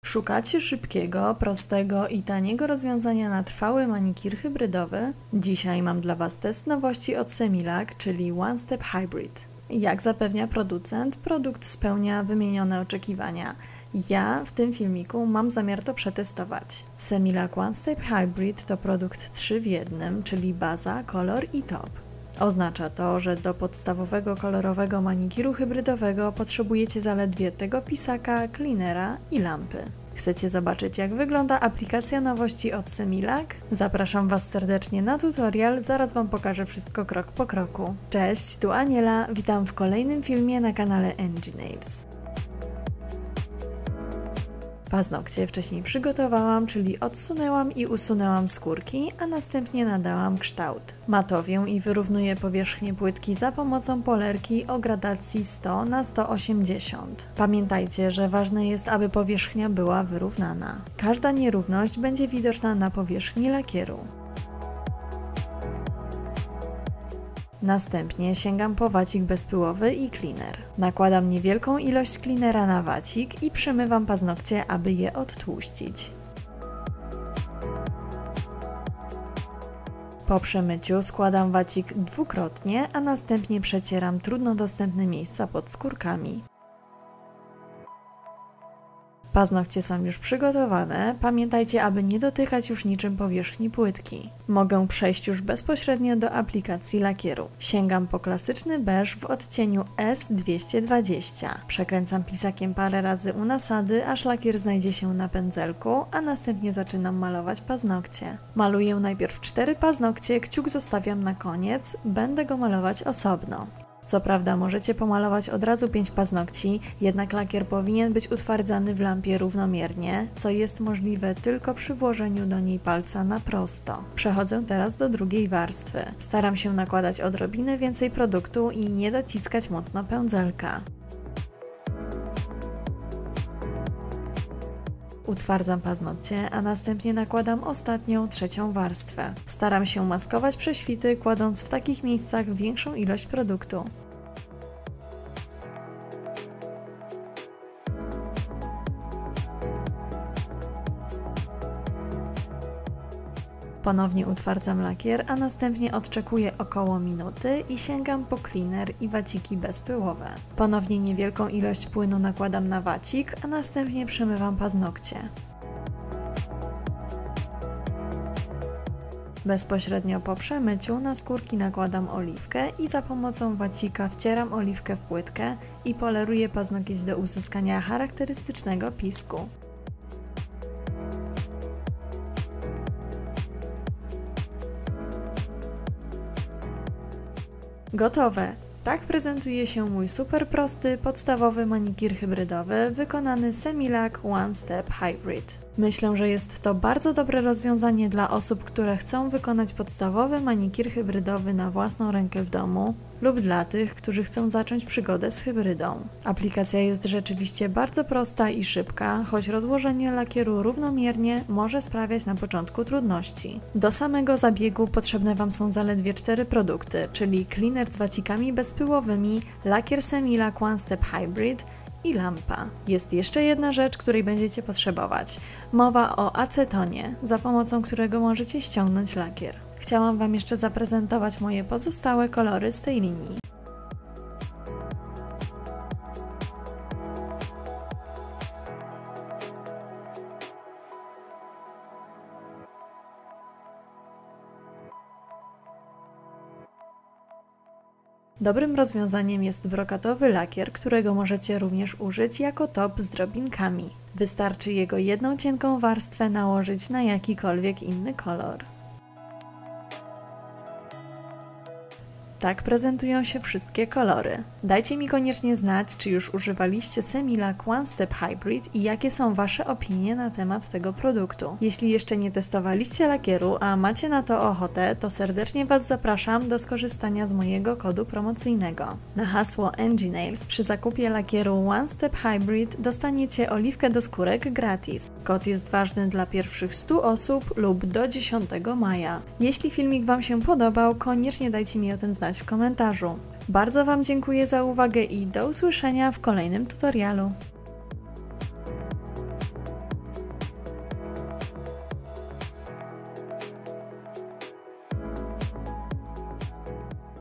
Szukacie szybkiego, prostego i taniego rozwiązania na trwały manikir hybrydowy? Dzisiaj mam dla Was test nowości od Semilac, czyli One Step Hybrid. Jak zapewnia producent, produkt spełnia wymienione oczekiwania. Ja w tym filmiku mam zamiar to przetestować. Semilac One Step Hybrid to produkt 3 w 1, czyli baza, kolor i top. Oznacza to, że do podstawowego kolorowego manikiru hybrydowego potrzebujecie zaledwie tego pisaka, cleanera i lampy. Chcecie zobaczyć, jak wygląda aplikacja nowości od Semilac? Zapraszam Was serdecznie na tutorial, zaraz Wam pokażę wszystko krok po kroku. Cześć, tu Aniela, witam w kolejnym filmie na kanale Enginails. Paznokcie wcześniej przygotowałam, czyli odsunęłam i usunęłam skórki, a następnie nadałam kształt. Matowię i wyrównuję powierzchnię płytki za pomocą polerki o gradacji 100 na 180. Pamiętajcie, że ważne jest, aby powierzchnia była wyrównana. Każda nierówność będzie widoczna na powierzchni lakieru. Następnie sięgam po wacik bezpyłowy i cleaner. Nakładam niewielką ilość cleanera na wacik i przemywam paznokcie, aby je odtłuścić. Po przemyciu składam wacik dwukrotnie, a następnie przecieram trudno dostępne miejsca pod skórkami. Paznokcie są już przygotowane, pamiętajcie, aby nie dotykać już niczym powierzchni płytki. Mogę przejść już bezpośrednio do aplikacji lakieru. Sięgam po klasyczny beż w odcieniu S220. Przekręcam pisakiem parę razy u nasady, aż lakier znajdzie się na pędzelku, a następnie zaczynam malować paznokcie. Maluję najpierw 4 paznokcie, kciuk zostawiam na koniec, będę go malować osobno. Co prawda możecie pomalować od razu 5 paznokci, jednak lakier powinien być utwardzany w lampie równomiernie, co jest możliwe tylko przy włożeniu do niej palca na prosto. Przechodzę teraz do drugiej warstwy. Staram się nakładać odrobinę więcej produktu i nie dociskać mocno pędzelka. Utwardzam paznokcie, a następnie nakładam ostatnią, trzecią warstwę. Staram się maskować prześwity, kładąc w takich miejscach większą ilość produktu. Ponownie utwardzam lakier, a następnie odczekuję około minuty i sięgam po cleaner i waciki bezpyłowe. Ponownie niewielką ilość płynu nakładam na wacik, a następnie przemywam paznokcie. Bezpośrednio po przemyciu na skórki nakładam oliwkę i za pomocą wacika wcieram oliwkę w płytkę i poleruję paznokieć do uzyskania charakterystycznego pisku. Gotowe! Tak prezentuje się mój super prosty, podstawowy manikir hybrydowy wykonany Semilac One Step Hybrid. Myślę, że jest to bardzo dobre rozwiązanie dla osób, które chcą wykonać podstawowy manikir hybrydowy na własną rękę w domu lub dla tych, którzy chcą zacząć przygodę z hybrydą. Aplikacja jest rzeczywiście bardzo prosta i szybka, choć rozłożenie lakieru równomiernie może sprawiać na początku trudności. Do samego zabiegu potrzebne Wam są zaledwie 4 produkty, czyli cleaner z wacikami bezpyłowymi, lakier Semilac One Step Hybrid i lampa. Jest jeszcze jedna rzecz, której będziecie potrzebować. Mowa o acetonie, za pomocą którego możecie ściągnąć lakier. Chciałam Wam jeszcze zaprezentować moje pozostałe kolory z tej linii. Dobrym rozwiązaniem jest brokatowy lakier, którego możecie również użyć jako top z drobinkami. Wystarczy jego jedną cienką warstwę nałożyć na jakikolwiek inny kolor. Tak prezentują się wszystkie kolory. Dajcie mi koniecznie znać, czy już używaliście Semilac One Step Hybrid i jakie są Wasze opinie na temat tego produktu. Jeśli jeszcze nie testowaliście lakieru, a macie na to ochotę, to serdecznie Was zapraszam do skorzystania z mojego kodu promocyjnego. Na hasło Enginails przy zakupie lakieru One Step Hybrid dostaniecie oliwkę do skórek gratis. Kod jest ważny dla pierwszych 100 osób lub do 10 maja. Jeśli filmik Wam się podobał, koniecznie dajcie mi o tym znać w komentarzu. Bardzo Wam dziękuję za uwagę i do usłyszenia w kolejnym tutorialu.